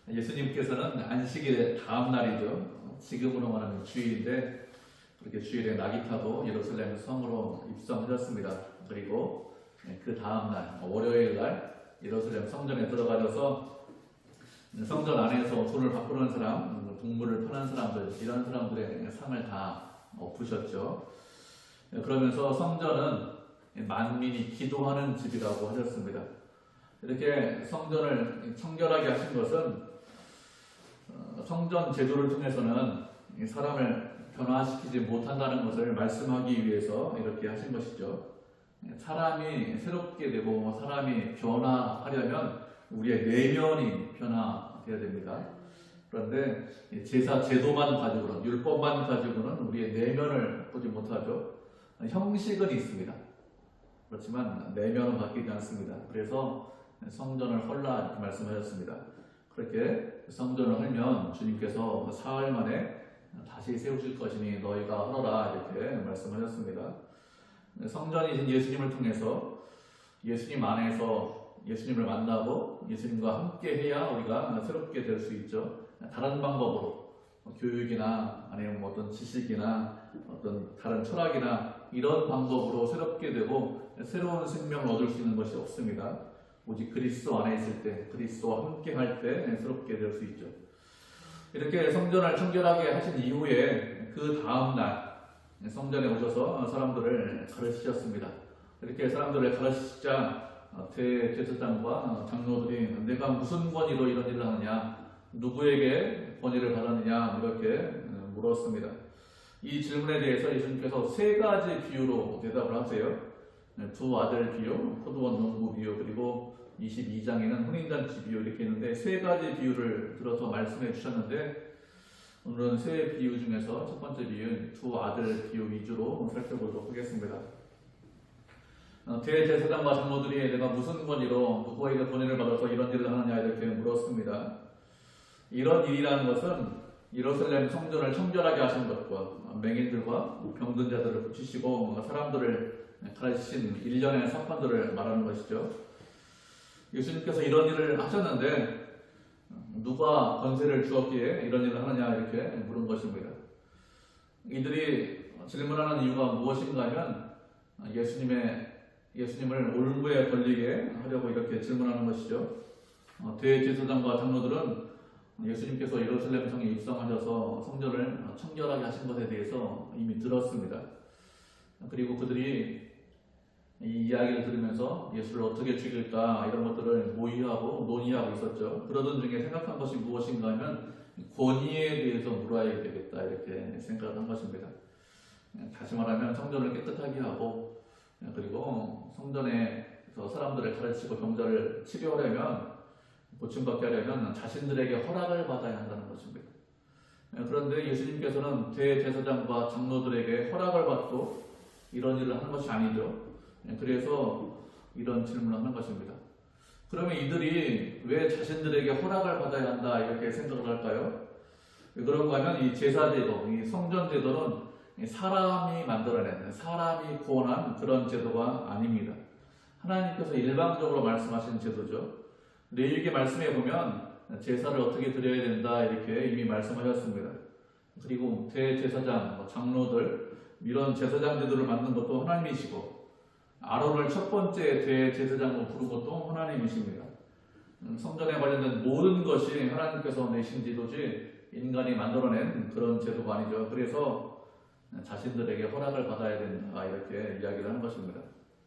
예수님께서는 안식일의 다음 날이죠. 지금으로 말하면 주일인데 그렇게 주일에 낙이 타고 예루살렘 성으로 입성하셨습니다. 그리고 그 다음 날 월요일 날 예루살렘 성전에 들어가셔서 성전 안에서 돈을 바꾸는 사람, 동물을 파는 사람들, 이런 사람들의 상을 다 엎으셨죠. 그러면서 성전은 만민이 기도하는 집이라고 하셨습니다. 이렇게 성전을 청결하게 하신 것은 성전 제도를 통해서는 사람을 변화시키지 못한다는 것을 말씀하기 위해서 이렇게 하신 것이죠. 사람이 새롭게 되고 사람이 변화하려면 우리의 내면이 변화되어야 됩니다. 그런데 제사 제도만 가지고는, 율법만 가지고는 우리의 내면을 보지 못하죠. 형식은 있습니다. 그렇지만 내면은 바뀌지 않습니다. 그래서 성전을 헐라 이렇게 말씀하셨습니다. 그렇게 성전을 헐면 주님께서 사흘 만에 다시 세우실 것이니 너희가 헐어라 이렇게 말씀하셨습니다. 성전이신 예수님을 통해서 예수님 안에서 예수님을 만나고 예수님과 함께 해야 우리가 새롭게 될 수 있죠. 다른 방법으로 교육이나 아니면 어떤 지식이나 어떤 다른 철학이나 이런 방법으로 새롭게 되고 새로운 생명을 얻을 수 있는 것이 없습니다. 오직 그리스도 안에 있을 때, 그리스도와 함께 할 때 새롭게 될 수 있죠. 이렇게 성전을 청결하게 하신 이후에 그 다음 날 성전에 오셔서 사람들을 가르치셨습니다. 이렇게 사람들을 가르치자 대제사장과 장로들이 내가 무슨 권위로 이런 일을 하느냐, 누구에게 권위를 받았느냐 이렇게 물었습니다. 이 질문에 대해서 예수님께서 세 가지 비유로 대답을 하세요. 두 아들 비유, 포도원 농부 비유, 그리고 22장에는 혼인잔치 비유 이렇게 있는데 세 가지 비유를 들어서 말씀해 주셨는데 오늘은 세 비유 중에서 첫 번째 비유는 두 아들 비유 위주로 살펴보도록 하겠습니다. 대제사장과 장로들이 내가 무슨 권위로 누구에게 권위를 받아서 이런 일을 하느냐 이렇게 물었습니다. 이런 일이라는 것은 예루살렘 성전을 청결하게 하신 것과 맹인들과 병든 자들을 고치시고 사람들을 가르치신 일련의 사건들을 말하는 것이죠. 예수님께서 이런 일을 하셨는데 누가 권세를 주었기에 이런 일을 하느냐 이렇게 물은 것입니다. 이들이 질문하는 이유가 무엇인가 하면 예수님을 올무에 걸리게 하려고 이렇게 질문하는 것이죠. 대제사장과 장로들은 예수님께서 예루살렘 성에 입성하셔서 성전을 청결하게 하신 것에 대해서 이미 들었습니다. 그리고 그들이 이 이야기를 들으면서 예수를 어떻게 죽일까 이런 것들을 모의하고 논의하고 있었죠. 그러던 중에 생각한 것이 무엇인가 하면 권위에 대해서 물어야 되겠다 이렇게 생각을 한 것입니다. 다시 말하면 성전을 깨끗하게 하고 그리고 성전에서 사람들을 가르치고 병자를 치료하려면 고침받게 하려면 자신들에게 허락을 받아야 한다는 것입니다. 그런데 예수님께서는 대제사장과 장로들에게 허락을 받고 이런 일을 하는 것이 아니죠. 그래서 이런 질문을 하는 것입니다. 그러면 이들이 왜 자신들에게 허락을 받아야 한다 이렇게 생각을 할까요? 왜 그런가 하면 이 제사제도, 이 성전제도는 사람이 만들어낸, 사람이 구원한 그런 제도가 아닙니다. 하나님께서 일방적으로 말씀하신 제도죠. 레위기 말씀에 보면 제사를 어떻게 드려야 된다 이렇게 이미 말씀하셨습니다. 그리고 대제사장, 장로들 이런 제사장 제도를 만든 것도 하나님이시고 아론을 첫 번째 대제사장으로 부른 것도 하나님이십니다. 성전에 관련된 모든 것이 하나님께서 내신 제도지 인간이 만들어낸 그런 제도가 아니죠. 그래서 자신들에게 허락을 받아야 된다 이렇게 이야기를 하는 것입니다.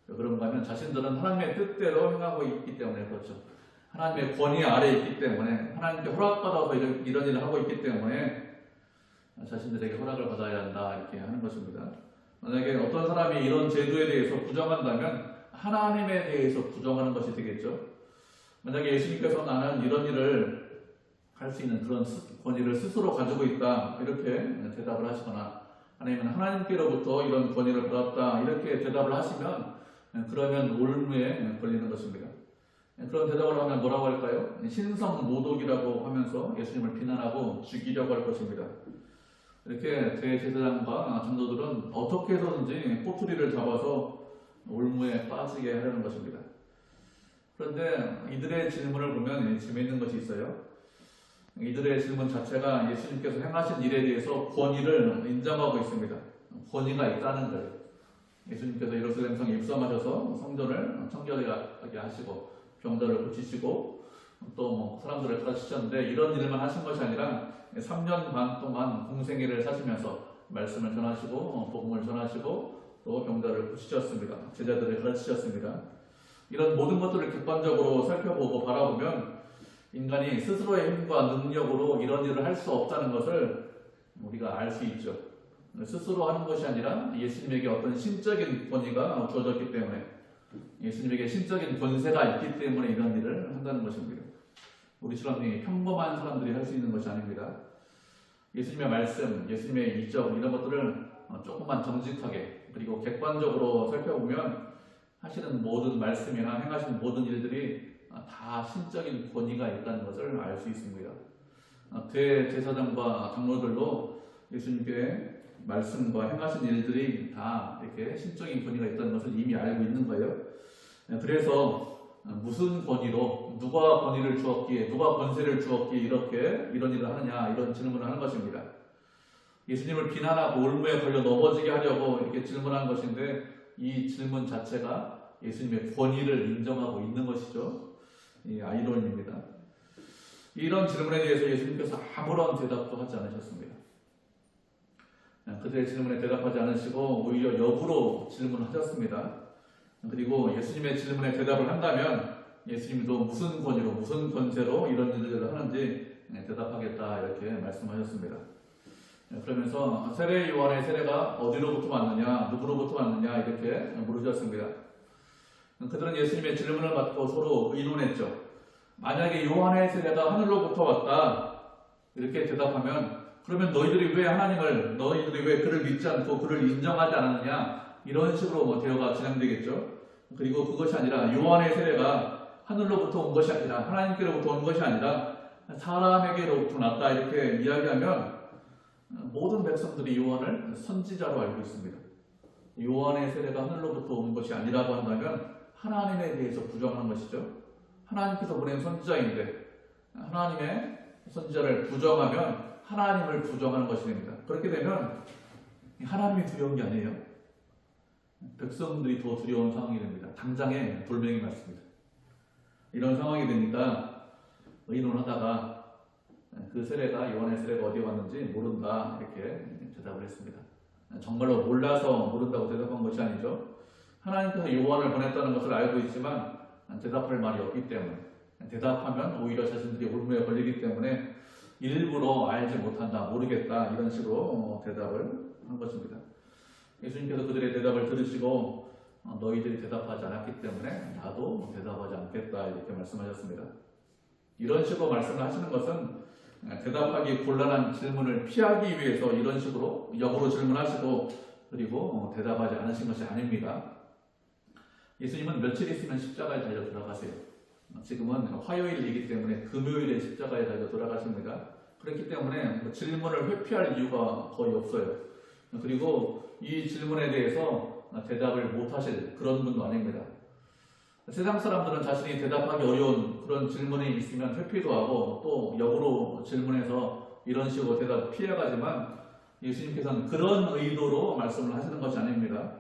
그런가 하면 자신들은 하나님의 뜻대로 행하고 있기 때문에 그렇죠. 하나님의 권위 아래에 있기 때문에 하나님께 허락받아서 이런 일을 하고 있기 때문에 자신들에게 허락을 받아야 한다 이렇게 하는 것입니다. 만약에 어떤 사람이 이런 제도에 대해서 부정한다면 하나님에 대해서 부정하는 것이 되겠죠. 만약에 예수님께서 나는 이런 일을 할 수 있는 그런 권위를 스스로 가지고 있다 이렇게 대답을 하시거나 아니면 하나님께로부터 이런 권위를 받았다 이렇게 대답을 하시면 그러면 올무에 걸리는 것입니다. 그런 대답을 하면 뭐라고 할까요? 신성모독이라고 하면서 예수님을 비난하고 죽이려고 할 것입니다. 이렇게 대제사장과 장로들은 어떻게 해서든지 꼬투리를 잡아서 올무에 빠지게 하려는 것입니다. 그런데 이들의 질문을 보면 재미있는 것이 있어요. 이들의 질문 자체가 예수님께서 행하신 일에 대해서 권위를 인정하고 있습니다. 권위가 있다는 거예요. 예수님께서 예루살렘 성에 입성하셔서 성전을 청결하게 하시고 병자를 고치시고 또 사람들을 가르치셨는데 이런 일만 하신 것이 아니라 3년 반 동안 공생애를 사시면서 말씀을 전하시고 복음을 전하시고 또 병자를 고치셨습니다. 제자들을 가르치셨습니다. 이런 모든 것들을 객관적으로 살펴보고 바라보면 인간이 스스로의 힘과 능력으로 이런 일을 할 수 없다는 것을 우리가 알 수 있죠. 스스로 하는 것이 아니라 예수님에게 어떤 신적인 권위가 주어졌기 때문에 예수님에게 신적인 권세가 있기 때문에 이런 일을 한다는 것입니다. 우리처럼 평범한 사람들이 할 수 있는 것이 아닙니다. 예수님의 말씀, 예수님의 이적 이런 것들을 조금만 정직하게 그리고 객관적으로 살펴보면 하시는 모든 말씀이나 행하시는 모든 일들이 다 신적인 권위가 있다는 것을 알 수 있습니다. 대제사장과 장로들도 예수님께 말씀과 행하신 일들이 다 이렇게 신적인 권위가 있다는 것을 이미 알고 있는 거예요. 그래서 무슨 권위로 누가 권위를 주었기에 누가 권세를 주었기에 이렇게 이런 일을 하느냐 이런 질문을 하는 것입니다. 예수님을 비난하고 올무에 걸려 넘어지게 하려고 이렇게 질문하는 것인데 이 질문 자체가 예수님의 권위를 인정하고 있는 것이죠. 이 아이러니입니다. 이런 질문에 대해서 예수님께서 아무런 대답도 하지 않으셨습니다. 그들의 질문에 대답하지 않으시고 오히려 역으로 질문하셨습니다. 그리고 예수님의 질문에 대답을 한다면 예수님도 무슨 권위로 무슨 권세로 이런 일들을 하는지 대답하겠다 이렇게 말씀하셨습니다. 그러면서 세례 요한의 세례가 어디로부터 왔느냐 누구로부터 왔느냐 이렇게 물으셨습니다. 그들은 예수님의 질문을 받고 서로 의논했죠. 만약에 요한의 세례가 하늘로부터 왔다 이렇게 대답하면 그러면 너희들이 왜 그를 믿지 않고 그를 인정하지 않았느냐 이런 식으로 대화가 진행되겠죠. 그리고 그것이 아니라 요한의 세례가 하늘로부터 온 것이 아니라 하나님께로부터 온 것이 아니라 사람에게로부터 났다 이렇게 이야기하면 모든 백성들이 요한을 선지자로 알고 있습니다. 요한의 세례가 하늘로부터 온 것이 아니라고 한다면 하나님에 대해서 부정하는 것이죠. 하나님께서 보낸 선지자인데 하나님의 선지자를 부정하면 하나님을 부정하는 것이 됩니다. 그렇게 되면 하나님이 두려운 게 아니에요. 백성들이 더 두려운 상황이 됩니다. 당장에 돌멩이 맞습니다. 이런 상황이 되니까 의논하다가 그 세례가 요한의 세례가 어디에 왔는지 모른다 이렇게 대답을 했습니다. 정말로 몰라서 모른다고 대답한 것이 아니죠. 하나님께서 요한을 보냈다는 것을 알고 있지만 대답할 말이 없기 때문에 대답하면 오히려 자신들이 올무에 걸리기 때문에 일부러 알지 못한다, 모르겠다 이런 식으로 대답을 한 것입니다. 예수님께서 그들의 대답을 들으시고 너희들이 대답하지 않았기 때문에 나도 대답하지 않겠다 이렇게 말씀하셨습니다. 이런 식으로 말씀을 하시는 것은 대답하기 곤란한 질문을 피하기 위해서 이런 식으로 역으로 질문하시고 그리고 대답하지 않으신 것이 아닙니다. 예수님은 며칠 있으면 십자가에 달려 돌아가세요. 지금은 화요일이기 때문에 금요일에 십자가에 달려 돌아가십니다. 그렇기 때문에 질문을 회피할 이유가 거의 없어요. 그리고 이 질문에 대해서 대답을 못하실 그런 분도 아닙니다. 세상 사람들은 자신이 대답하기 어려운 그런 질문이 있으면 회피도 하고 또 역으로 질문해서 이런 식으로 대답 피해가지만 예수님께서는 그런 의도로 말씀을 하시는 것이 아닙니다.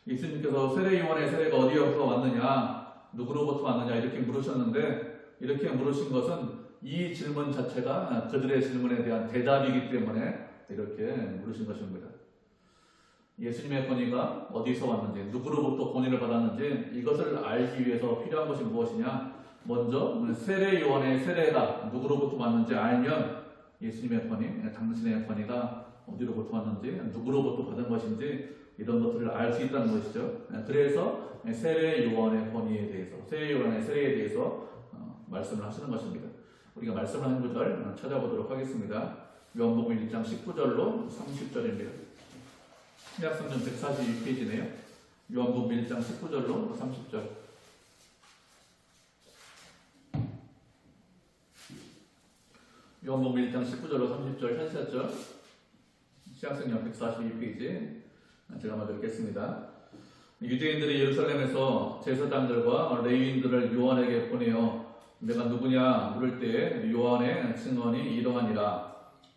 예수님께서 세례 요한의 세례가 어디로부터 왔느냐 누구로부터 왔느냐 이렇게 물으셨는데 이렇게 물으신 것은 이 질문 자체가 그들의 질문에 대한 대답이기 때문에 이렇게 물으신 것입니다. 예수님의 권위가 어디서 왔는지 누구로부터 권위를 받았는지 이것을 알기 위해서 필요한 것이 무엇이냐 먼저 세례 요한의 세례가 누구로부터 왔는지 알면 예수님의 권위, 당신의 권위가 어디로부터 왔는지 누구로부터 받은 것인지 이런 것들을 알 수 있다는 것이죠. 그래서 세례 요한의 권위에 대해서 세례 요한의 세례에 대해서 말씀을 하시는 것입니다. 우리가 말씀하는 구절 찾아보도록 하겠습니다. 요한복음 1장 19절로 30절입니다. 신약성경 142페이지네요. 요한복음 1장 19절로 30절. 요한복음 1장 19절로 30절 찾으셨죠? 신약성경 142페이지 제가 먼저 읽겠습니다. 유대인들이 예루살렘에서 제사장들과 레위인들을 요한에게 보내어 내가 누구냐 물을 때 요한의 증언이 이러하니라.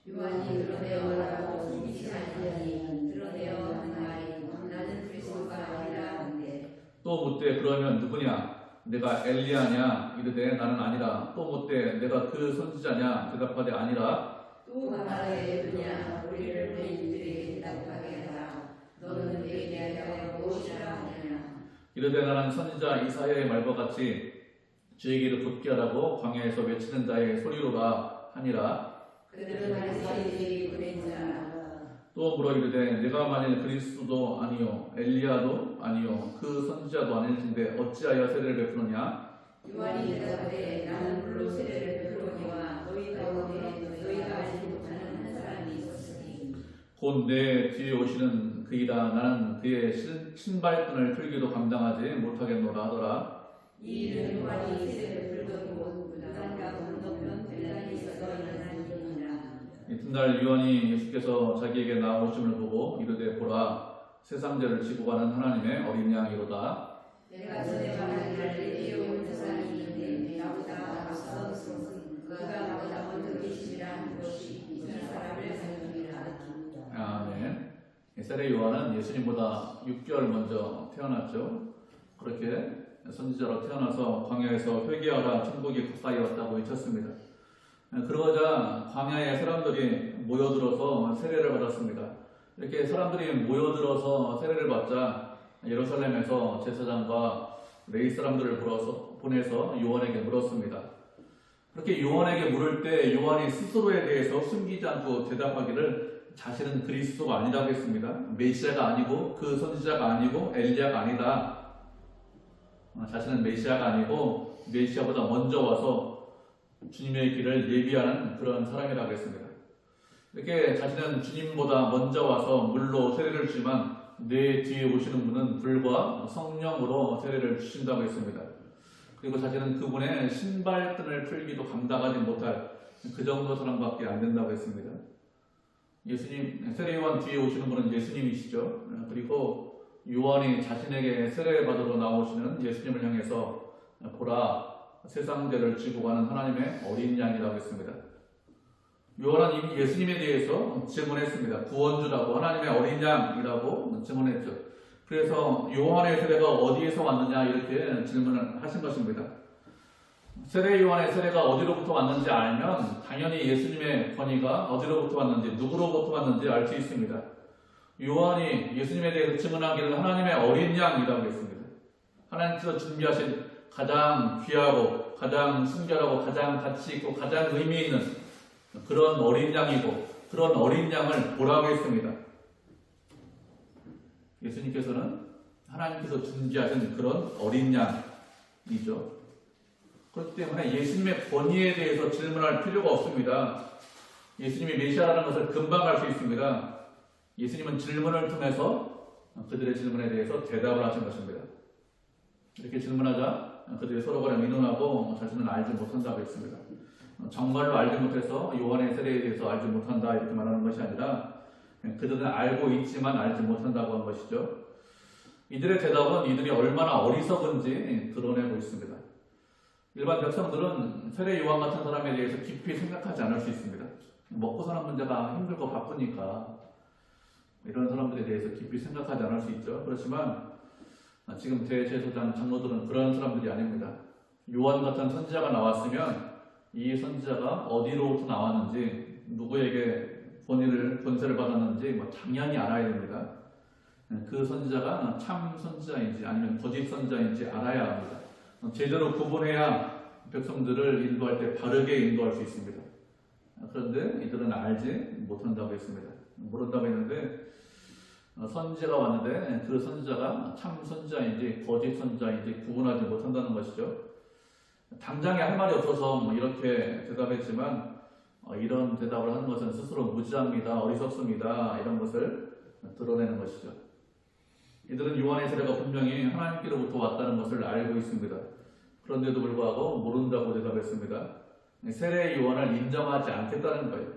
요한이 드러내어라고 숨기지 아니하니 드러내어 하는 말이 나는 그리스도가 아니라 한데 또 묻되 그러면 누구냐? 내가 엘리야냐? 이르되 나는 아니라. 또 묻되 내가 그 선지자냐? 대답하되 아니라. 또 말하되 누구냐 우리를 보낸 이들에게 대답하게 하라 너는 내게 하여 무엇이라 하느냐 이르되 나는 선지자 이사야의 말과 같이 주에게로 붙게 하라고 광야에서 외치는 자의 소리로라 하니라. 그들은 바리새인들이 보낸 자라 또 물어 이르되 내가 만일 그리스도도 아니요 엘리야도 아니요 그 선지자도 아닐진데 어찌하여 세례를 베푸느냐? 요한이 대답하되 나는 물로 세례를 베푸노니와 너희 가운데 너희가 알지 못하는 한 사람이 있었으니 곧 내 뒤에 오시는 그이라. 나는 그의 신발끈을 풀기도 감당하지 못하겠노라 하더라. 이 일은 요한이 세례를 베풀던 곳 요단강 건너편 벨단에 있어서 일어난 일이니라 이튿날 요한이 예수께서 자기에게 나오심을 보고 이르되 보라 세상 죄를 지고 가는 하나님의 어린 양이로다. 내가 전에 말한 갈릴리에 온 두 사람이 있는데 나보다 앞서 그가 나보다 먼저 계시리라 한 것이 이 사람을 살리리라. 아멘. 세례 요한은 예수님보다 6개월 먼저 태어났죠. 그렇게 선지자로 태어나서 광야에서 회개하라 천국이 가까이 왔다고 외쳤습니다. 그러자 광야에 사람들이 모여들어서 세례를 받았습니다. 이렇게 사람들이 모여들어서 세례를 받자 예루살렘에서 제사장과 레위 사람들을 보내서 요한에게 물었습니다. 그렇게 요한에게 물을 때 요한이 스스로에 대해서 숨기지 않고 대답하기를 자신은 그리스도가 아니라고 했습니다. 메시아가 아니고 그 선지자가 아니고 엘리야가 아니다. 자신은 메시아가 아니고 메시아보다 먼저 와서 주님의 길을 예비하는 그런 사람이라고 했습니다. 이렇게 자신은 주님보다 먼저 와서 물로 세례를 주지만 내 뒤에 오시는 분은 불과 성령으로 세례를 주신다고 했습니다. 그리고 자신은 그분의 신발끈을 풀기도 감당하지 못할 그 정도 사람밖에 안 된다고 했습니다. 예수님, 세례 요한 뒤에 오시는 분은 예수님이시죠. 그리고 요한이 자신에게 세례 받으러 나오시는 예수님을 향해서 보라 세상 죄를 지고 가는 하나님의 어린 양이라고 했습니다. 요한은 이미 예수님에 대해서 증언했습니다. 구원주라고 하나님의 어린 양이라고 증언했죠. 그래서 요한의 세례가 어디에서 왔느냐 이렇게 질문을 하신 것입니다. 세례 요한의 세례가 어디로부터 왔는지 알면 당연히 예수님의 권위가 어디로부터 왔는지 누구로부터 왔는지 알 수 있습니다. 요한이 예수님에 대해서 증언하기를 하나님의 어린 양이라고 했습니다. 하나님께서 준비하신 가장 귀하고 가장 순결하고 가장 가치 있고 가장 의미 있는 그런 어린 양이고 그런 어린 양을 보라고 했습니다. 예수님께서는 하나님께서 준비하신 그런 어린 양이죠. 그렇기 때문에 예수님의 권위에 대해서 질문할 필요가 없습니다. 예수님이 메시아라는 것을 금방 알 수 있습니다. 예수님은 질문을 통해서 그들의 질문에 대해서 대답을 하신 것입니다. 이렇게 질문하자 그들이 서로 간에 민원하고 자신은 알지 못한다고 했습니다. 정말로 알지 못해서 요한의 세례에 대해서 알지 못한다 이렇게 말하는 것이 아니라 그들은 알고 있지만 알지 못한다고 한 것이죠. 이들의 대답은 이들이 얼마나 어리석은지 드러내고 있습니다. 일반 백성들은 세례 요한 같은 사람에 대해서 깊이 생각하지 않을 수 있습니다. 먹고 사는 문제가 힘들고 바쁘니까 이런 사람들에 대해서 깊이 생각하지 않을 수 있죠. 그렇지만 지금 대제사장 장로들은 그런 사람들이 아닙니다. 요한 같은 선지자가 나왔으면 이 선지자가 어디로부터 나왔는지 누구에게 권세를 받았는지 당연히 알아야 됩니다. 그 선지자가 참 선지자인지 아니면 거짓 선지자인지 알아야 합니다. 제대로 구분해야 백성들을 인도할 때 바르게 인도할 수 있습니다. 그런데 이들은 알지 못한다고 했습니다. 모른다고 했는데 선지자가 왔는데 그 선지자가 참 선지자인지 거짓 선지자인지 구분하지 못한다는 것이죠. 당장에 할 말이 없어서 이렇게 대답했지만 이런 대답을 하는 것은 스스로 무지합니다. 어리석습니다. 이런 것을 드러내는 것이죠. 이들은 요한의 세례가 분명히 하나님께로부터 왔다는 것을 알고 있습니다. 그런데도 불구하고 모른다고 대답했습니다. 세례 요한을 인정하지 않겠다는 거예요.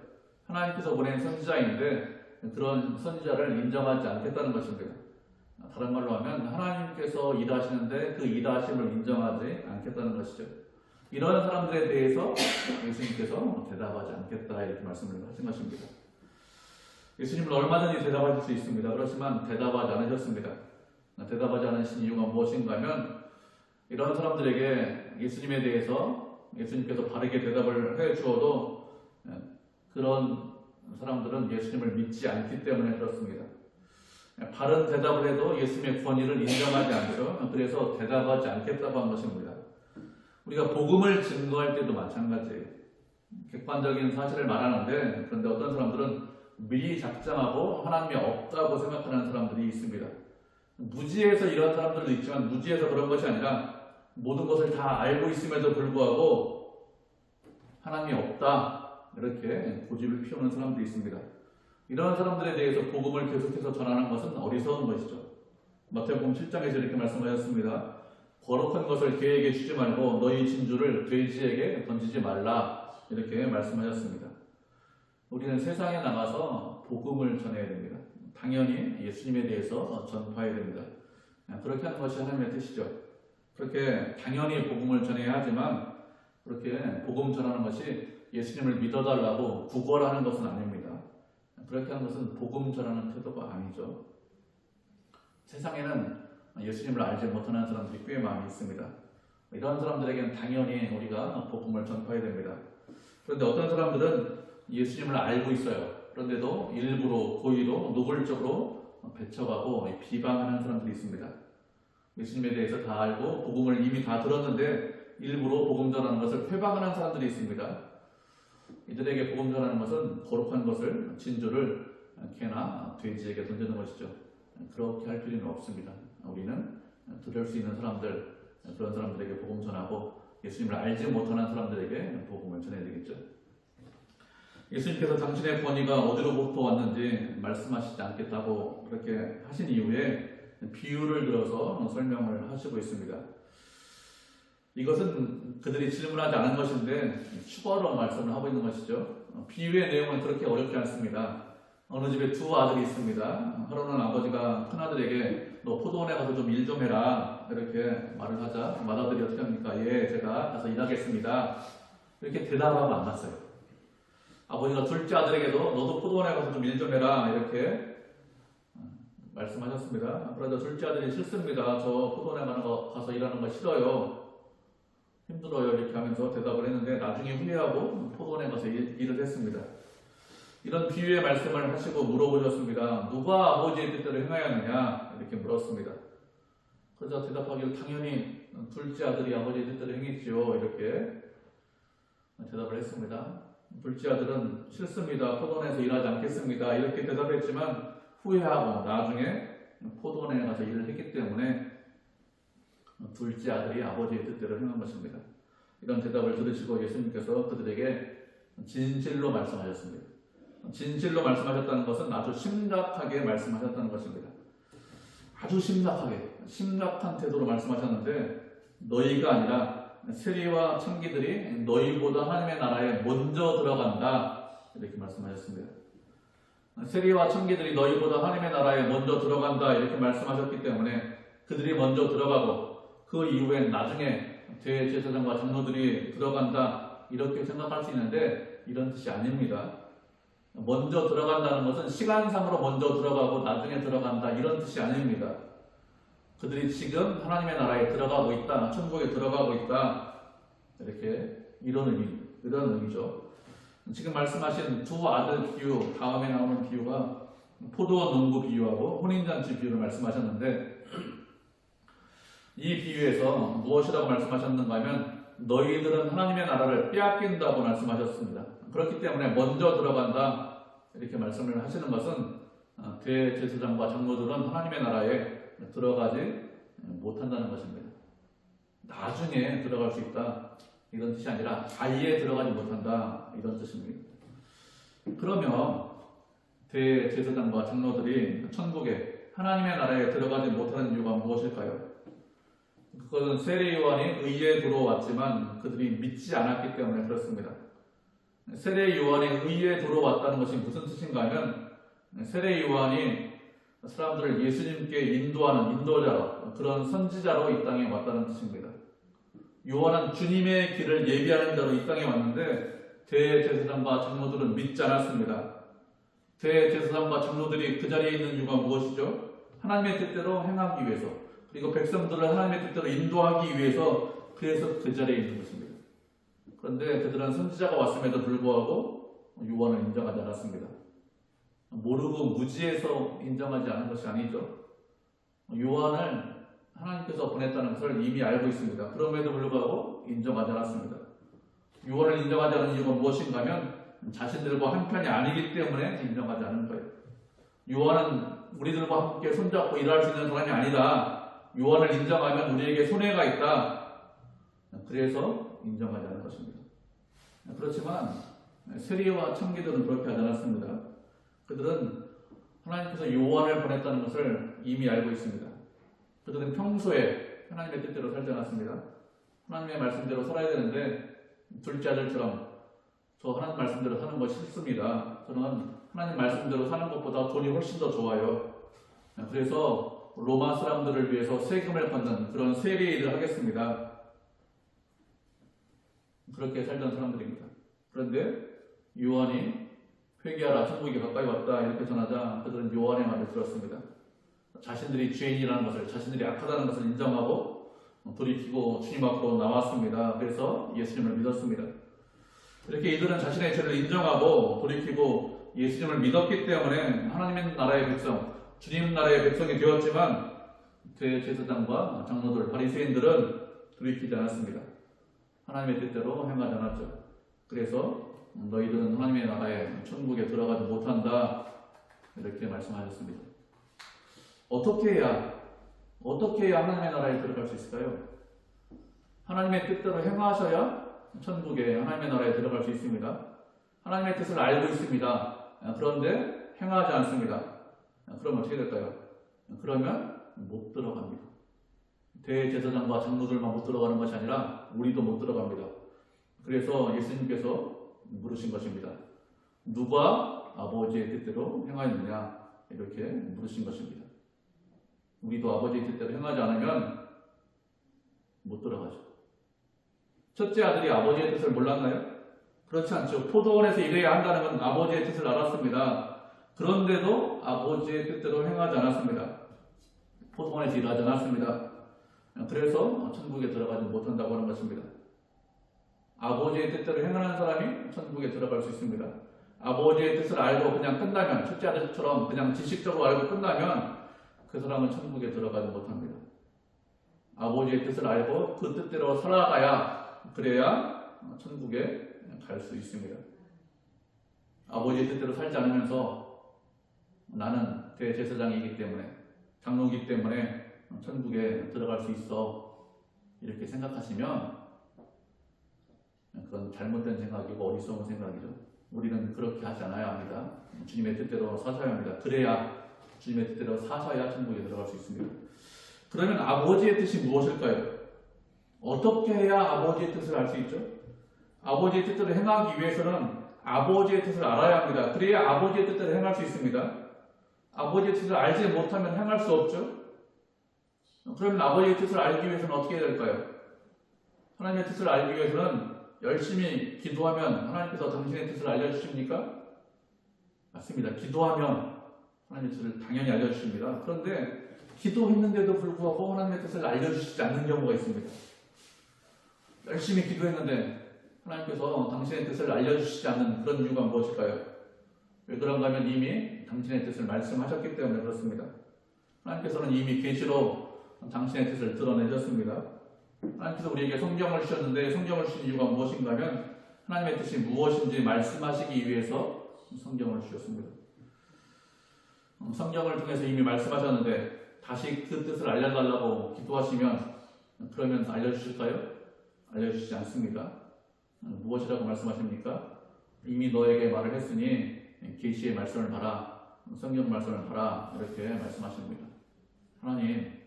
하나님께서 보낸 선지자인데 그런 선지자를 인정하지 않겠다는 것입니다. 다른 말로 하면 하나님께서 일하시는데 그 일하심을 인정하지 않겠다는 것이죠. 이런 사람들에 대해서 예수님께서 대답하지 않겠다 이렇게 말씀을 하신 것입니다. 예수님은 얼마든지 대답하실 수 있습니다. 그렇지만 대답하지 않으셨습니다. 대답하지 않으신 이유가 무엇인가 하면 이런 사람들에게 예수님에 대해서 예수님께서 바르게 대답을 해 주어도 그런 사람들은 예수님을 믿지 않기 때문에 그렇습니다. 바른 대답을 해도 예수님의 권위를 인정하지 않죠. 그래서 대답하지 않겠다고 한 것입니다. 우리가 복음을 증거할 때도 마찬가지예요. 객관적인 사실을 말하는데 그런데 어떤 사람들은 미리 작정하고 하나님이 없다고 생각하는 사람들이 있습니다. 무지해서 이런 사람들도 있지만 무지해서 그런 것이 아니라 모든 것을 다 알고 있음에도 불구하고 하나님이 없다 이렇게 고집을 피우는 사람들이 있습니다. 이런 사람들에 대해서 복음을 계속해서 전하는 것은 어리석은 것이죠. 마태복음 7장에서 이렇게 말씀하셨습니다. 거룩한 것을 개에게 주지 말고 너희 진주를 돼지에게 던지지 말라 이렇게 말씀하셨습니다. 우리는 세상에 나가서 복음을 전해야 됩니다. 당연히 예수님에 대해서 전파해야 됩니다. 그렇게 하는 것이 하나님의 뜻이죠. 그렇게 당연히 복음을 전해야 하지만 그렇게 복음 전하는 것이 예수님을 믿어달라고 구걸하는 것은 아닙니다. 그렇게 하는 것은 복음 전하는 태도가 아니죠. 세상에는 예수님을 알지 못하는 사람들이 꽤 많이 있습니다. 이런 사람들에게는 당연히 우리가 복음을 전파해야 됩니다. 그런데 어떤 사람들은 예수님을 알고 있어요. 그런데도 일부러 고의로 노골적으로 배척하고 비방하는 사람들이 있습니다. 예수님에 대해서 다 알고 복음을 이미 다 들었는데 일부러 복음 전하는 것을 회방하는 사람들이 있습니다. 이들에게 복음 전하는 것은 거룩한 것을 진주를 개나 돼지에게 던지는 것이죠. 그렇게 할 필요는 없습니다. 우리는 들을 수 있는 사람들, 그런 사람들에게 복음 전하고 예수님을 알지 못하는 사람들에게 복음을 전해야 되겠죠. 예수님께서 당신의 권위가 어디로부터 왔는지 말씀하시지 않겠다고 그렇게 하신 이후에 비유를 들어서 설명을 하시고 있습니다. 이것은 그들이 질문하지 않은 것인데 추가로 말씀을 하고 있는 것이죠. 비유의 내용은 그렇게 어렵지 않습니다. 어느 집에 두 아들이 있습니다. 하루는 아버지가 큰아들에게 너 포도원에 가서 좀 일 좀 해라 이렇게 말을 하자 맏아들이 어떻게 합니까? 예, 제가 가서 일하겠습니다. 이렇게 대답하고 안 갔어요. 아버지가 둘째 아들에게도 너도 포도원에 가서 좀 일 좀 해라 이렇게 말씀하셨습니다. 그러자 둘째 아들이 싫습니다. 저 포도원에 가서 일하는 거 싫어요. 힘들어요 이렇게 하면서 대답을 했는데 나중에 후회하고 포도원에 가서 일을 했습니다. 이런 비유의 말씀을 하시고 물어보셨습니다. 누가 아버지의 뜻대로 행하야 하느냐 이렇게 물었습니다. 그러자 대답하기를 당연히 둘째 아들이 아버지의 뜻대로 행했지요 이렇게 대답을 했습니다. 둘째 아들은 싫습니다. 포도원에서 일하지 않겠습니다. 이렇게 대답했지만 후회하고 나중에 포도원에 가서 일을 했기 때문에 둘째 아들이 아버지의 뜻대로 행한 것입니다. 이런 대답을 들으시고 예수님께서 그들에게 진실로 말씀하셨습니다. 진실로 말씀하셨다는 것은 아주 심각하게 말씀하셨다는 것입니다. 아주 심각한 태도로 말씀하셨는데 너희가 아니라 세리와 청기들이 너희보다 하나님의 나라에 먼저 들어간다 이렇게 말씀하셨습니다. 세리와 청기들이 너희보다 하나님의 나라에 먼저 들어간다 이렇게 말씀하셨기 때문에 그들이 먼저 들어가고 그 이후엔 나중에 대제사장과 장로들이 들어간다 이렇게 생각할 수 있는데 이런 뜻이 아닙니다. 먼저 들어간다는 것은 시간상으로 먼저 들어가고 나중에 들어간다 이런 뜻이 아닙니다. 그들이 지금 하나님의 나라에 들어가고 있다, 천국에 들어가고 있다 이렇게 이런 의미죠. 지금 말씀하신 두 아들 비유 다음에 나오는 비유가 포도원 농부 비유하고 혼인잔치 비유를 말씀하셨는데 이 비유에서 무엇이라고 말씀하셨는가 하면 너희들은 하나님의 나라를 빼앗긴다고 말씀하셨습니다. 그렇기 때문에 먼저 들어간다 이렇게 말씀을 하시는 것은 대제사장과 장로들은 하나님의 나라에 들어가지 못한다는 것입니다. 나중에 들어갈 수 있다 이런 뜻이 아니라 아예 들어가지 못한다 이런 뜻입니다. 그러면 대제사장과 장로들이 천국에 하나님의 나라에 들어가지 못하는 이유가 무엇일까요? 그것은 세례 요한이 의에 들어왔지만 그들이 믿지 않았기 때문에 그렇습니다. 세례 요한이 의에 들어왔다는 것이 무슨 뜻인가 하면 세례 요한이 사람들을 예수님께 인도하는 인도자로 그런 선지자로 이 땅에 왔다는 뜻입니다. 요한은 주님의 길을 예비하는 자로 이 땅에 왔는데 대제사장과 장로들은 믿지 않았습니다. 대제사장과 장로들이 그 자리에 있는 이유가 무엇이죠? 하나님의 뜻대로 행하기 위해서, 그리고 백성들을 하나님의 뜻대로 인도하기 위해서, 그래서 그 자리에 있는 것입니다. 그런데 그들은 선지자가 왔음에도 불구하고 요한을 인정하지 않았습니다. 모르고 무지해서 인정하지 않은 것이 아니죠. 요한을 하나님께서 보냈다는 것을 이미 알고 있습니다. 그럼에도 불구하고 인정하지 않았습니다. 요한을 인정하지 않은 이유가 무엇인가 하면 자신들과 한편이 아니기 때문에 인정하지 않은 거예요. 요한은 우리들과 함께 손잡고 일할 수 있는 사람이 아니다. 요한을 인정하면 우리에게 손해가 있다. 그래서 인정하지 않은 것입니다. 그렇지만 세리와 청기들은 그렇게 하지 않았습니다. 그들은 하나님께서 요한을 보냈다는 것을 이미 알고 있습니다. 그들은 평소에 하나님의 뜻대로 살지 않았습니다. 하나님의 말씀대로 살아야 되는데 둘째 아들처럼 저 하나님 말씀대로 사는 거 싫습니다. 저는 하나님 말씀대로 사는 것보다 돈이 훨씬 더 좋아요. 그래서 로마 사람들을 위해서 세금을 걷는 그런 세리 일을 하겠습니다. 그렇게 살던 사람들입니다. 그런데 요한이 회개하라, 천국이 가까이 왔다 이렇게 전하자 그들은 요한의 말을 들었습니다. 자신들이 죄인이라는 것을, 자신들이 악하다는 것을 인정하고 돌이키고 주님 앞으로 나왔습니다. 그래서 예수님을 믿었습니다. 이렇게 이들은 자신의 죄를 인정하고 돌이키고 예수님을 믿었기 때문에 하나님의 나라의 백성, 주님 나라의 백성이 되었지만 대제사장과 장로들, 바리새인들은 돌이키지 않았습니다. 하나님의 뜻대로 행하지 않았죠. 그래서 너희들은 하나님의 나라에 천국에 들어가지 못한다 이렇게 말씀하셨습니다. 어떻게 해야 하나님의 나라에 들어갈 수 있을까요? 하나님의 뜻대로 행하셔야 천국에, 하나님의 나라에 들어갈 수 있습니다. 하나님의 뜻을 알고 있습니다. 그런데 행하지 않습니다. 그러면 어떻게 될까요? 그러면 못 들어갑니다. 대제사장과 장로들만 못 들어가는 것이 아니라 우리도 못 들어갑니다. 그래서 예수님께서 물으신 것입니다. 누가 아버지의 뜻대로 행하였느냐 이렇게 물으신 것입니다. 우리도 아버지의 뜻대로 행하지 않으면 못 들어가죠. 첫째 아들이 아버지의 뜻을 몰랐나요? 그렇지 않죠. 포도원에서 일해야 한다는 건 아버지의 뜻을 알았습니다. 그런데도 아버지의 뜻대로 행하지 않았습니다. 포도원에서 일하지 않았습니다. 그래서 천국에 들어가지 못한다고 하는 것입니다. 아버지의 뜻대로 행하는 사람이 천국에 들어갈 수 있습니다. 아버지의 뜻을 알고 그냥 끝나면, 첫째 아들처럼 그냥 지식적으로 알고 끝나면 그 사람은 천국에 들어가지 못합니다. 아버지의 뜻을 알고 그 뜻대로 살아가야, 그래야 천국에 갈 수 있습니다. 아버지의 뜻대로 살지 않으면서 나는 대제사장이기 때문에, 장로이기 때문에 천국에 들어갈 수 있어 이렇게 생각하시면 그건 잘못된 생각이고 어리석은 생각이죠. 우리는 그렇게 하지 않아야 합니다. 주님의 뜻대로 사셔야 합니다. 그래야, 주님의 뜻대로 사셔야 천국에 들어갈 수 있습니다. 그러면 아버지의 뜻이 무엇일까요? 어떻게 해야 아버지의 뜻을 알 수 있죠? 아버지의 뜻대로 행하기 위해서는 아버지의 뜻을 알아야 합니다. 그래야 아버지의 뜻대로 행할 수 있습니다. 아버지의 뜻을 알지 못하면 행할 수 없죠? 그러면 아버지의 뜻을 알기 위해서는 어떻게 해야 될까요? 하나님의 뜻을 알기 위해서는 열심히 기도하면 하나님께서 당신의 뜻을 알려주십니까? 맞습니다. 기도하면 하나님의 뜻을 당연히 알려주십니다. 그런데 기도했는데도 불구하고 하나님의 뜻을 알려주시지 않는 경우가 있습니다. 열심히 기도했는데 하나님께서 당신의 뜻을 알려주시지 않는 그런 이유가 무엇일까요? 왜 그런가 하면 이미 당신의 뜻을 말씀하셨기 때문에 그렇습니다. 하나님께서는 이미 계시로 당신의 뜻을 드러내셨습니다. 하나님께서 우리에게 성경을 주셨는데 성경을 주신 이유가 무엇인가 하면 하나님의 뜻이 무엇인지 말씀하시기 위해서 성경을 주셨습니다. 성경을 통해서 이미 말씀하셨는데 다시 그 뜻을 알려달라고 기도하시면 그러면 알려주실까요? 알려주시지 않습니다. 무엇이라고 말씀하십니까? 이미 너에게 말을 했으니 계시의 말씀을 봐라, 성경 말씀을 봐라 이렇게 말씀하십니다. 하나님,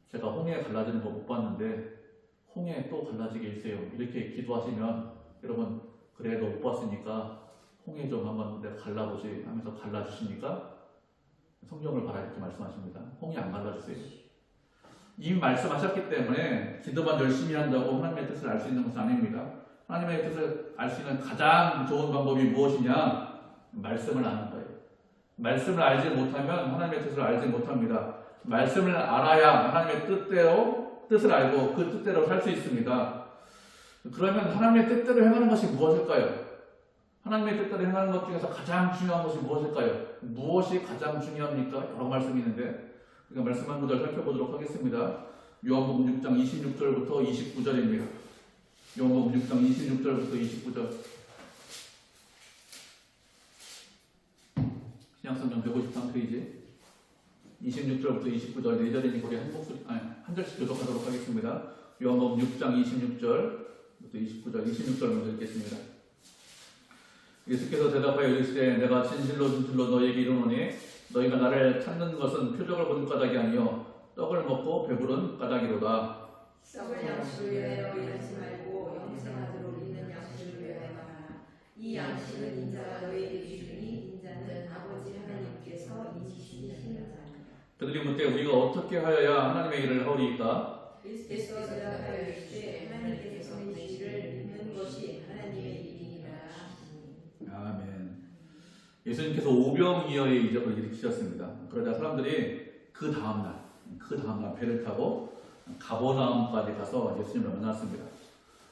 제가 홍해 갈라지는 거 못 봤는데 홍해 또 갈라지게 해주세요 이렇게 기도하시면 여러분, 그래 너 못 봤으니까 홍해 좀 한번 내가 갈라보지 하면서 갈라주십니까? 성경을 봐라 이렇게 말씀하십니다. 홍해 안 갈라주세요. 이미 말씀하셨기 때문에 기도만 열심히 한다고 하나님의 뜻을 알 수 있는 것은 아닙니다. 하나님의 뜻을 알 수 있는 가장 좋은 방법이 무엇이냐? 말씀을 아는 거예요. 말씀을 알지 못하면 하나님의 뜻을 알지 못합니다. 말씀을 알아야 하나님의 뜻을 알고 그 뜻대로 살 수 있습니다. 그러면 하나님의 뜻대로 행하는 것이 무엇일까요? 하나님의 뜻대로 행하는 것 중에서 가장 중요한 것이 무엇일까요? 무엇이 가장 중요합니까? 여러 말씀이 있는데 우리가 말씀 한 구절 살펴보도록 하겠습니다. 요한복음 6장 26절부터 29절입니다. 요한복음 6장 26절부터 29절. 신약성경 153페이지 26절부터 29절 4절이니 우리 한 절씩 교독하도록 하겠습니다. 요한복음 6장 26절부터 29절 26절 먼저 읽겠습니다. 예수께서 대답하여 이르시되 내가 진실로 너희에게 이르노니 너희가 나를 찾는 것은 표적을 보는 까닭이 아니요 떡을 먹고 배부른 까닭이로다. 썩을 양식을 위하여 일하지 말고 영생하도록 있는 양식을 위하여 하라. 이 양식은 인자가 너희에게 주시니 인자는 아버지 하나님께서 이지시는 자니라. 그들이 묻되 우리가 어떻게 하여야 하나님의 일을 하오리이까? 예수께서 대답하여 이르시되 하나님께서 계시를 믿는 것이 하나님의 일이니라 하시니. 아멘. 예수님께서 오병이어의 이적을 일으키셨습니다. 그러자 사람들이 그 다음날 배를 타고 가버나움까지 가서 예수님을 만났습니다.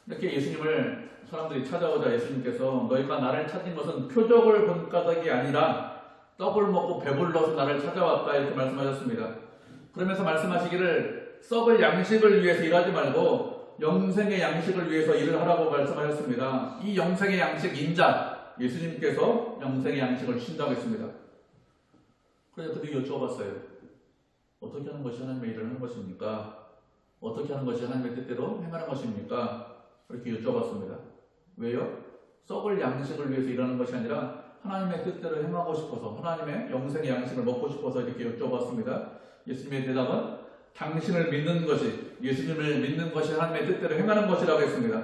이렇게 예수님을 사람들이 찾아오자 예수님께서 너희가 나를 찾은 것은 표적을 본 까닭이 아니라 떡을 먹고 배불러서 나를 찾아왔다 이렇게 말씀하셨습니다. 그러면서 말씀하시기를 썩을 양식을 위해서 일하지 말고 영생의 양식을 위해서 일을 하라고 말씀하셨습니다. 이 영생의 양식 인자 예수님께서 영생의 양식을 주신다고 했습니다. 그래서 그들이 여쭤봤어요. 어떻게 하는 것이 하나님의 일을 하는 것입니까? 어떻게 하는 것이 하나님의 뜻대로 행하는 것입니까? 이렇게 여쭤봤습니다. 왜요? 썩을 양식을 위해서 일하는 것이 아니라 하나님의 뜻대로 행하고 싶어서 하나님의 영생의 양식을 먹고 싶어서 이렇게 여쭤봤습니다. 예수님의 대답은 당신을 믿는 것이 예수님을 믿는 것이 하나님의 뜻대로 행하는 것이라고 했습니다.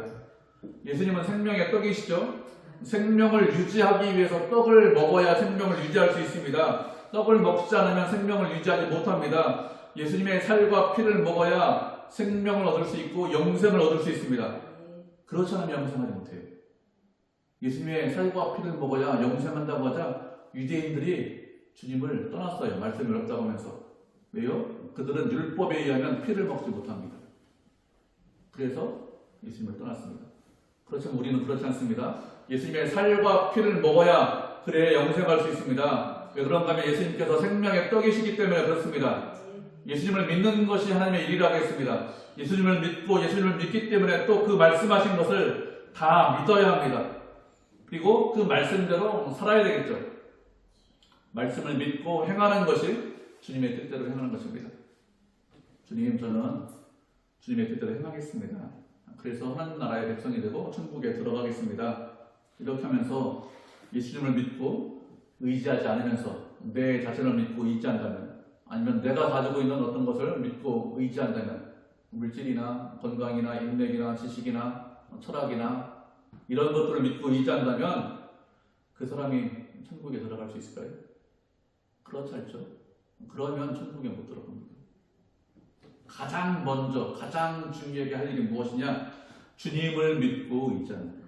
예수님은 생명의 떡이시죠. 생명을 유지하기 위해서 떡을 먹어야 생명을 유지할 수 있습니다. 떡을 먹지 않으면 생명을 유지하지 못합니다. 예수님의 살과 피를 먹어야 생명을 얻을 수 있고 영생을 얻을 수 있습니다. 그렇지 않으면 영생하지 못해요. 예수님의 살과 피를 먹어야 영생한다고 하자 유대인들이 주님을 떠났어요. 말씀이 어렵다고 하면서. 왜요? 그들은 율법에 의하면 피를 먹지 못합니다. 그래서 예수님을 떠났습니다. 그렇지만 우리는 그렇지 않습니다. 예수님의 살과 피를 먹어야 그래야 영생할 수 있습니다. 왜 그런가 하면 예수님께서 생명의 떡이시기 때문에 그렇습니다. 예수님을 믿는 것이 하나님의 일이라고 했습니다. 예수님을 믿고 예수님을 믿기 때문에 또 그 말씀하신 것을 다 믿어야 합니다. 그리고 그 말씀대로 살아야 되겠죠. 말씀을 믿고 행하는 것이 주님의 뜻대로 행하는 것입니다. 주님, 저는 주님의 뜻대로 행하겠습니다. 그래서 하나님 나라의 백성이 되고 천국에 들어가겠습니다. 이렇게 하면서 예수님을 믿고 의지하지 않으면서 내 자신을 믿고 의지한다면, 아니면 내가 가지고 있는 어떤 것을 믿고 의지한다면, 물질이나 건강이나 인맥이나 지식이나 철학이나 이런 것들을 믿고 의지한다면 그 사람이 천국에 들어갈 수 있을까요? 그렇지 않죠. 그러면 천국에 못 들어갑니다. 가장 먼저 가장 중요하게 할 일이 무엇이냐? 주님을 믿고 의지하는 거예요.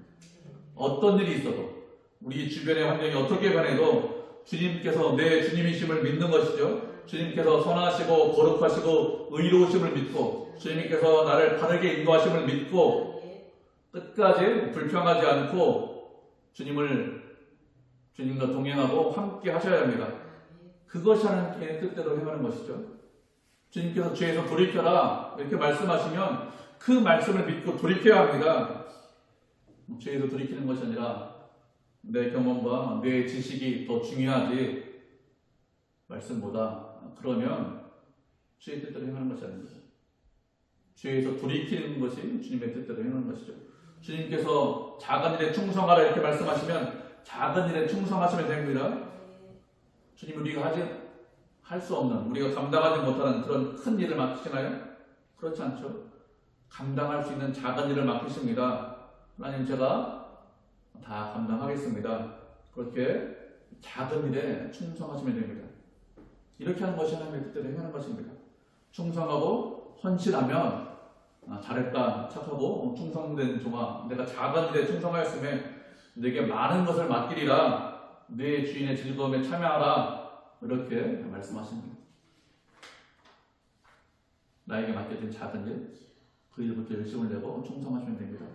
어떤 일이 있어도 우리 주변의 환경이 어떻게 변해도 주님께서 내 주님이심을 믿는 것이죠. 주님께서 선하시고 거룩하시고 의로우심을 믿고 주님께서 나를 바르게 인도하심을 믿고 끝까지 불평하지 않고 주님과 동행하고 함께 하셔야 합니다. 그것이 하나님의 뜻대로 행하는 것이죠. 주님께서 죄에서 돌이켜라 이렇게 말씀하시면 그 말씀을 믿고 돌이켜야 합니다. 죄에서 돌이키는 것이 아니라 내 경험과 내 지식이 더 중요하지 말씀보다. 그러면 주의 뜻대로 행하는 것이 아닙니다. 죄에서 돌이키는 것이 주님의 뜻대로 행하는 것이죠. 주님께서 작은 일에 충성하라 이렇게 말씀하시면 작은 일에 충성하시면 됩니다. 주님, 우리가 할 수 없는, 우리가 감당하지 못하는 그런 큰 일을 맡기시나요? 그렇지 않죠. 감당할 수 있는 작은 일을 맡기십니다. 하나님, 제가 다 감당하겠습니다. 그렇게 작은 일에 충성하시면 됩니다. 이렇게 하는 것이 하나님의 뜻대로 행하는 것입니다. 충성하고 헌신하면 잘했다, 착하고 충성된 종아, 내가 작은 일에 충성하였음에 내게 많은 것을 맡기리라, 내 주인의 즐거움에 참여하라, 이렇게 말씀하십니다. 나에게 맡겨진 작은 일, 그 일부터 열심을 내고 충성하시면 됩니다.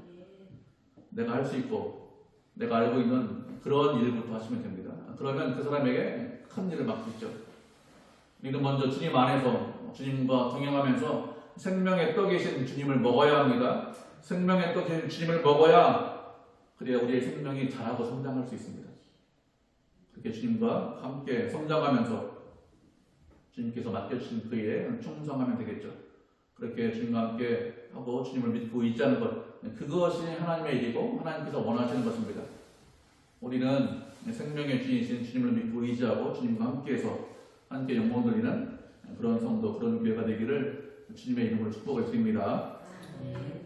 내가 할 수 있고 내가 알고 있는 그런 일부터 하시면 됩니다. 그러면 그 사람에게 큰 일을 맡기죠. 우리는 먼저 주님 안에서 주님과 동행하면서 생명의 떡이신 주님을 먹어야 합니다. 생명의 떡이신 주님을 먹어야 그래야 우리의 생명이 자라고 성장할 수 있습니다. 그렇게 주님과 함께 성장하면서 주님께서 맡겨주신 그 일에 충성하면 되겠죠. 그렇게 주님과 함께 하고 주님을 믿고 의지하는 것, 그것이 하나님의 일이고 하나님께서 원하시는 것입니다. 우리는 생명의 주인이신 주님을 믿고 의지하고 주님과 함께해서 함께 영광 돌리는 그런 성도, 그런 교회가 되기를 주님의 이름으로 축복을 드립니다. 네.